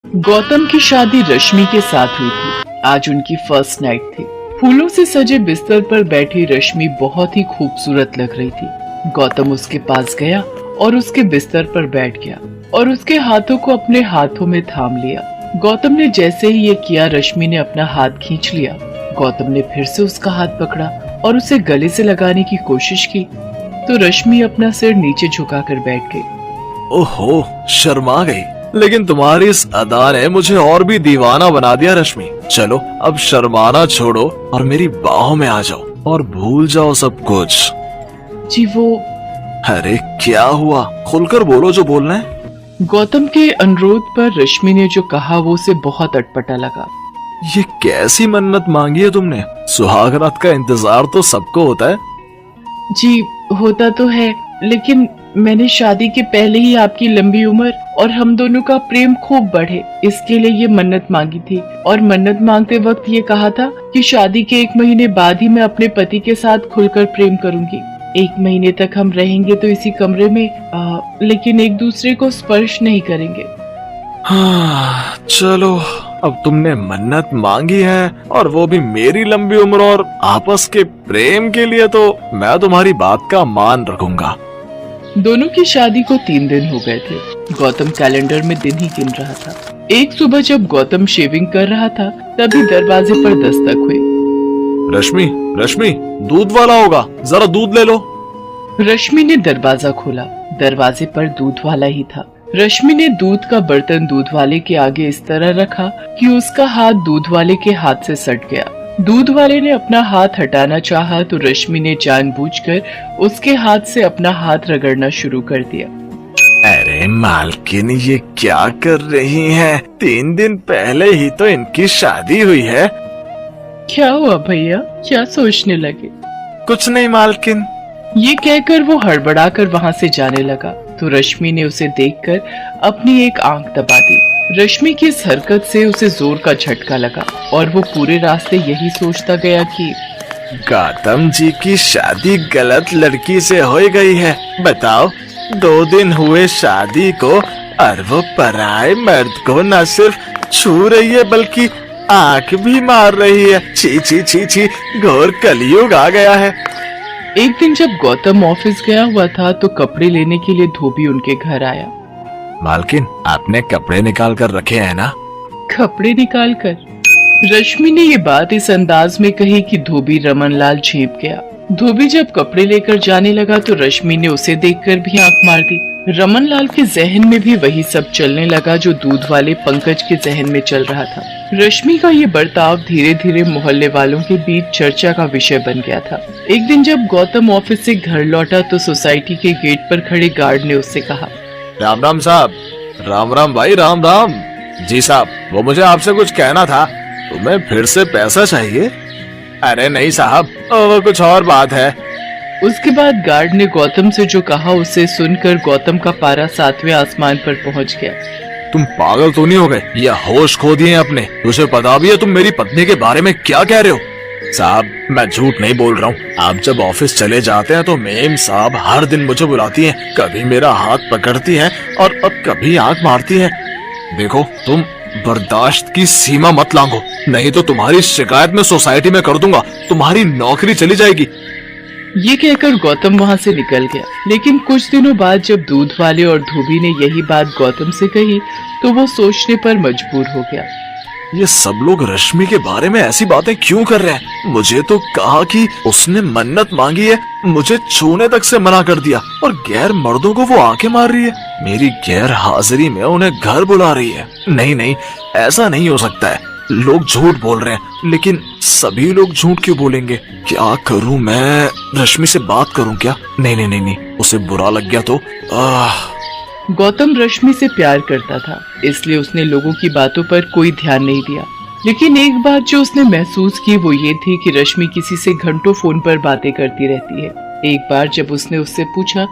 गौतम की शादी रश्मि के साथ हुई थी। आज उनकी फर्स्ट नाइट थी। फूलों से सजे बिस्तर पर बैठी रश्मि बहुत ही खूबसूरत लग रही थी। गौतम उसके पास गया और उसके बिस्तर पर बैठ गया और उसके हाथों को अपने हाथों में थाम लिया। गौतम ने जैसे ही ये किया, रश्मि ने अपना हाथ खींच लिया। गौतम ने फिर से उसका हाथ पकड़ा और उसे गले से लगाने की कोशिश की तो रश्मि अपना सिर नीचे झुकाकर बैठ गई। ओहो, शर्मा गई। लेकिन तुम्हारी इस अदा ने मुझे और भी दीवाना बना दिया रश्मि। चलो अब शर्माना छोड़ो और मेरी बाहों में आ जाओ और भूल जाओ सब कुछ। जी वो। अरे क्या हुआ, खुलकर बोलो जो बोलना है। गौतम के अनुरोध पर रश्मि ने जो कहा वो उसे बहुत अटपटा लगा। ये कैसी मन्नत मांगी है तुमने? सुहाग रात का इंतजार तो सबको होता है। जी होता तो है, लेकिन मैंने शादी के पहले ही आपकी लंबी उम्र और हम दोनों का प्रेम खूब बढ़े, इसके लिए ये मन्नत मांगी थी। और मन्नत मांगते वक्त ये कहा था कि शादी के 1 महीने बाद ही मैं अपने पति के साथ खुलकर प्रेम करूंगी। 1 महीने तक हम रहेंगे तो इसी कमरे में, लेकिन एक दूसरे को स्पर्श नहीं करेंगे। हाँ, चलो अब तुमने मन्नत मांगी है और वो भी मेरी लंबी उम्र और आपस के प्रेम के लिए, तो मैं तुम्हारी बात का मान रखूंगा। दोनों की शादी को 3 दिन हो गए थे। गौतम कैलेंडर में दिन ही गिन रहा था। एक सुबह जब गौतम शेविंग कर रहा था तभी दरवाजे पर दस्तक हुई। रश्मि, रश्मि, दूध वाला होगा, जरा दूध ले लो। रश्मि ने दरवाजा खोला। दरवाजे पर दूध वाला ही था। रश्मि ने दूध का बर्तन दूध वाले के आगे इस तरह रखा कि उसका हाथ दूध वाले के हाथ से सट गया। दूध वाले ने अपना हाथ हटाना चाहा तो रश्मि ने जानबूझकर उसके हाथ से अपना हाथ रगड़ना शुरू कर दिया। अरे मालकिन, ये क्या कर रही हैं? 3 दिन पहले ही तो इनकी शादी हुई है। क्या हुआ भैया, क्या सोचने लगे? कुछ नहीं मालकिन। ये कहकर वो हड़बड़ाकर वहाँ से जाने लगा तो रश्मि ने उसे देखकर अपनी एक आंख दबा दी। रश्मि की इस हरकत से उसे जोर का झटका लगा और वो पूरे रास्ते यही सोचता गया कि गौतम जी की शादी गलत लड़की से हो गई है। बताओ, 2 दिन हुए शादी को और वो पराये मर्द को न सिर्फ छू रही है बल्कि आंख भी मार रही है। छी छी छी छी, घोर कलयुग आ गया है। एक दिन जब गौतम ऑफिस गया हुआ था तो कपड़े लेने के लिए धोबी उनके घर आया। मालकिन, आपने कपड़े निकाल कर रखे हैं ना? कपड़े निकाल कर? रश्मि ने ये बात इस अंदाज में कही कि धोबी रमनलाल झेप गया। धोबी जब कपड़े लेकर जाने लगा तो रश्मि ने उसे देखकर भी आंख मार दी। रमनलाल के जहन में भी वही सब चलने लगा जो दूध वाले पंकज के जहन में चल रहा था। रश्मि का ये बर्ताव धीरे धीरे मोहल्ले वालों के बीच चर्चा का विषय बन गया था। एक दिन जब गौतम ऑफिस से घर लौटा तो सोसाइटी के गेट पर खड़े गार्ड ने उससे कहा, राम राम साहब। राम राम भाई, राम राम। जी साहब, वो मुझे आपसे कुछ कहना था। तुम्हें फिर से पैसा चाहिए? अरे नहीं साहब, वो कुछ और बात है। उसके बाद गार्ड ने गौतम से जो कहा उसे सुनकर गौतम का पारा 7वें आसमान पर पहुंच गया। तुम पागल तो नहीं हो गए या होश खो दिए अपने? तुझे पता भी है तुम मेरी पत्नी के बारे में क्या कह रहे हो? साहब, मैं झूठ नहीं बोल रहा हूँ। आप जब ऑफिस चले जाते हैं तो मेम साहब हर दिन मुझे बुलाती हैं। कभी मेरा हाथ पकड़ती हैं और कभी आंख मारती हैं। देखो, तुम बर्दाश्त की सीमा मत लांघो, नहीं तो तुम्हारी शिकायत मैं सोसाइटी में कर दूंगा। तुम्हारी नौकरी चली जाएगी। ये कहकर गौतम वहाँ से निकल गया। लेकिन कुछ दिनों बाद जब दूध वाले और धोबी ने यही बात गौतम से कही तो वो सोचने पर मजबूर हो गया। ये सब लोग रश्मि के बारे में ऐसी बातें क्यों कर रहे हैं? मुझे तो कहा कि उसने मन्नत मांगी है, मुझे छूने तक से मना कर दिया और गैर मर्दों को वो आंखें मार रही है। मेरी गैर हाजिरी में उन्हें घर बुला रही है। नहीं नहीं, ऐसा नहीं हो सकता है। लोग झूठ बोल रहे हैं, लेकिन सभी लोग झूठ क्यों बोलेंगे? क्या करूं मैं? रश्मि से बात करूं क्या? नहीं नहीं नहीं नहीं, उसे बुरा लग गया तो गौतम रश्मि से प्यार करता था, इसलिए उसने लोगों की बातों पर कोई ध्यान नहीं दिया। लेकिन एक बात जो उसने महसूस की वो ये थी कि रश्मि किसी से घंटों फोन पर बातें करती रहती है। एक बार जब उसने उससे पूछा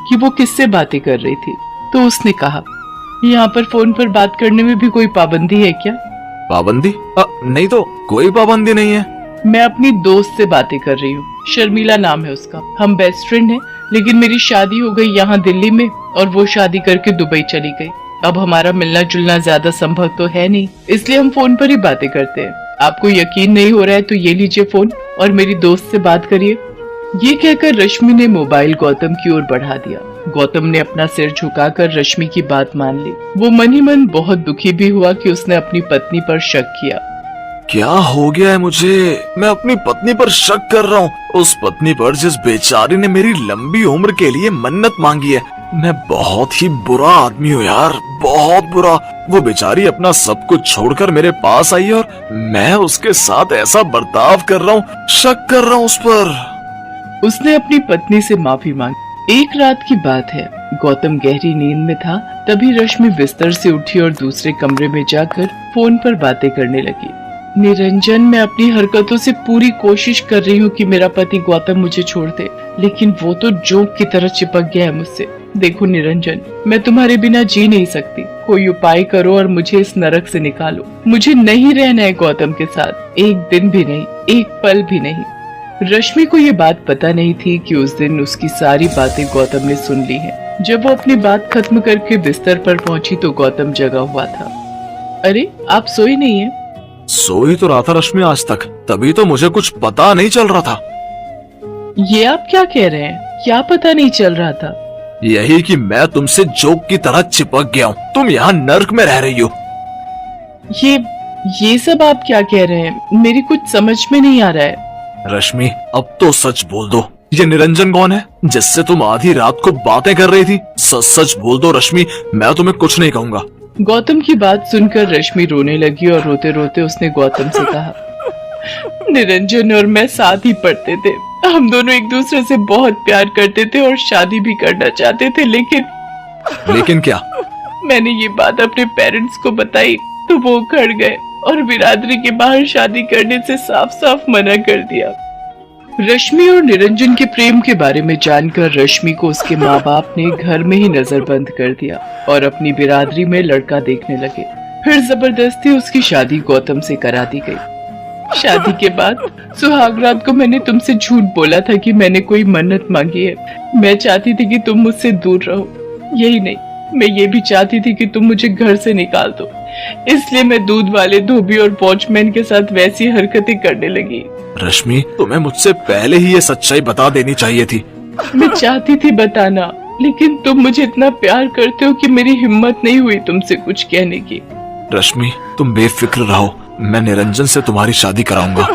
कि वो किससे बातें कर रही थी तो उसने कहा, यहाँ पर फोन पर बात करने में भी कोई पाबंदी है क्या? पाबंदी? नहीं तो कोई पाबंदी नहीं है। मैं अपनी दोस्त से बातें कर रही हूँ, शर्मिला नाम है उसका। हम बेस्ट फ्रेंड हैं, लेकिन मेरी शादी हो गई यहाँ दिल्ली में और वो शादी करके दुबई चली गई। अब हमारा मिलना जुलना ज्यादा संभव तो है नहीं, इसलिए हम फोन पर ही बातें करते हैं। आपको यकीन नहीं हो रहा है तो ये लीजिए फोन और मेरी दोस्त से बात करिए। ये कहकर रश्मि ने मोबाइल गौतम की ओर बढ़ा दिया। गौतम ने अपना सिर झुकाकर रश्मि की बात मान ली। वो मन ही मन बहुत दुखी भी हुआ कि उसने अपनी पत्नी पर शक किया। क्या हो गया है मुझे? मैं अपनी पत्नी पर शक कर रहा हूँ, उस पत्नी पर जिस बेचारी ने मेरी लंबी उम्र के लिए मन्नत मांगी है। मैं बहुत ही बुरा आदमी हूँ यार, बहुत बुरा। वो बेचारी अपना सब कुछ छोड़कर मेरे पास आई और मैं उसके साथ ऐसा बर्ताव कर रहा हूँ, शक कर रहा हूँ उस पर। उसने अपनी पत्नी से माफी मांगी। एक रात की बात है, गौतम गहरी नींद में था, तभी रश्मि बिस्तर से उठी और दूसरे कमरे में जाकर फोन पर बातें करने लगी। निरंजन, मैं अपनी हरकतों से पूरी कोशिश कर रही हूँ कि मेरा पति गौतम मुझे छोड़ दे, लेकिन वो तो जोंक की तरह चिपक गया है मुझसे। देखो निरंजन, मैं तुम्हारे बिना जी नहीं सकती, कोई उपाय करो और मुझे इस नरक से निकालो। मुझे नहीं रहना है गौतम के साथ, एक दिन भी नहीं, एक पल भी नहीं। रश्मि को ये बात पता नहीं थी कि उस दिन उसकी सारी बातें गौतम ने सुन ली हैं। जब वो अपनी बात खत्म करके बिस्तर पर पहुंची तो गौतम जगा हुआ था। अरे, आप सोई नहीं है? सोई तो रहा था रश्मि आज तक, तभी तो मुझे कुछ पता नहीं चल रहा था। ये आप क्या कह रहे हैं? क्या पता नहीं चल रहा था? यही कि मैं तुमसे जोक की तरह चिपक गया हूँ, तुम यहाँ नर्क में रह रही हो। ये सब आप क्या कह रहे हैं? मेरी कुछ समझ में नहीं आ रहा है। रश्मि, अब तो सच बोल दो, ये निरंजन कौन है जिससे तुम आधी रात को बातें कर रही थी? सच सच बोल दो रश्मि, मैं तुम्हें कुछ नहीं कहूँगा। गौतम की बात सुनकर रश्मि रोने लगी और रोते रोते उसने गौतम से कहा, निरंजन और मैं साथ ही पढ़ते थे, हम दोनों एक दूसरे से बहुत प्यार करते थे और शादी भी करना चाहते थे, लेकिन क्या? मैंने ये बात अपने पेरेंट्स को बताई तो वो उखड़ गए और बिरादरी के बाहर शादी करने से साफ साफ मना कर दिया। रश्मि और निरंजन के प्रेम के बारे में जानकर रश्मि को उसके माँ बाप ने घर में ही नजरबंद कर दिया और अपनी बिरादरी में लड़का देखने लगे। फिर जबरदस्ती उसकी शादी गौतम से करा दी गई। शादी के बाद सुहाग रात को मैंने तुमसे झूठ बोला था कि मैंने कोई मन्नत मांगी है। मैं चाहती थी कि तुम मुझसे दूर रहो, यही नहीं, मैं ये भी चाहती थी कि तुम मुझे घर से निकाल दो। इसलिए मैं दूध वाले धोबी और वॉचमैन के साथ वैसी हरकतें करने लगी। रश्मि, तुम्हें मुझसे पहले ही ये सच्चाई बता देनी चाहिए थी। मैं चाहती थी बताना, लेकिन तुम मुझे इतना प्यार करते हो कि मेरी हिम्मत नहीं हुई तुमसे कुछ कहने की। रश्मि, तुम बेफिक्र रहो, मैं निरंजन से तुम्हारी शादी कराऊंगा।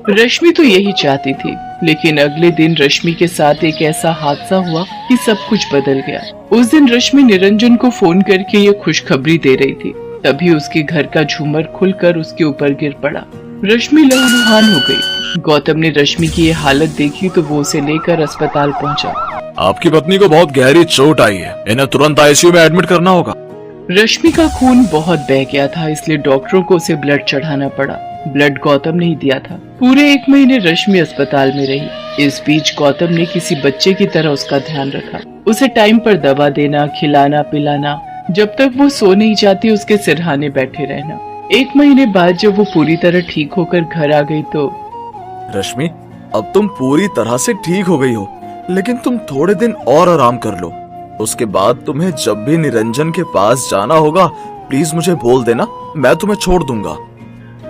रश्मि तो यही चाहती थी, लेकिन अगले दिन रश्मि के साथ एक ऐसा हादसा हुआ कि सब कुछ बदल गया। उस दिन रश्मि निरंजन को फोन करके ये खुशखबरी दे रही थी, तभी उसके घर का झूमर खुलकर उसके ऊपर गिर पड़ा। रश्मि लहूलुहान हो गई। गौतम ने रश्मि की ये हालत देखी तो वो उसे लेकर अस्पताल पहुंचा। आपकी पत्नी को बहुत गहरी चोट आई है, इन्हें तुरंत आईसीयू में एडमिट करना होगा। रश्मि का खून बहुत बह गया था, इसलिए डॉक्टरों को उसे ब्लड चढ़ाना पड़ा। ब्लड गौतम ने ही दिया था। पूरे 1 महीने रश्मि अस्पताल में रही। इस बीच गौतम ने किसी बच्चे की तरह उसका ध्यान रखा, उसे टाइम पर दवा देना, खिलाना पिलाना, जब तक वो सो नहीं जाती उसके सिरहाने बैठे रहना। 1 महीने बाद जब वो पूरी तरह ठीक होकर घर आ गई तो रश्मि, अब तुम पूरी तरह से ठीक हो गई हो, लेकिन तुम थोड़े दिन और आराम कर लो। उसके बाद तुम्हें जब भी निरंजन के पास जाना होगा प्लीज मुझे बोल देना, मैं तुम्हें छोड़ दूंगा।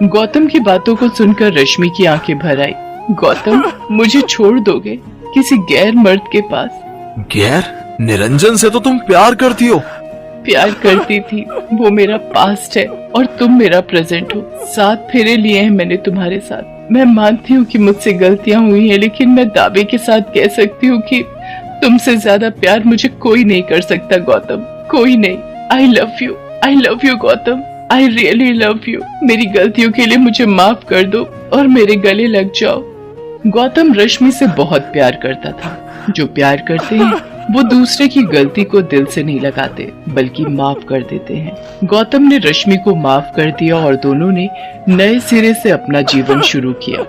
गौतम की बातों को सुनकर रश्मि की आंखें भर आई। गौतम, मुझे छोड़ दोगे किसी गैर मर्द के पास? गैर? निरंजन से तो तुम प्यार करती हो। प्यार करती थी, वो मेरा पास्ट है और तुम मेरा प्रेजेंट हो। 7 फेरे लिए हैं मैंने तुम्हारे साथ। मैं मानती हूँ कि मुझसे गलतियाँ हुई हैं, लेकिन मैं दावे के साथ कह सकती हूँ कि तुमसे ज्यादा प्यार मुझे कोई नहीं कर सकता गौतम, कोई नहीं। I love you Gautam, I really love you. मेरी गलतियों के लिए मुझे माफ कर दो और मेरे गले लग जाओ। गौतम रश्मि से बहुत प्यार करता था। जो प्यार करते हैं वो दूसरे की गलती को दिल से नहीं लगाते बल्कि माफ कर देते हैं। गौतम ने रश्मि को माफ कर दिया और दोनों ने नए सिरे से अपना जीवन शुरू किया।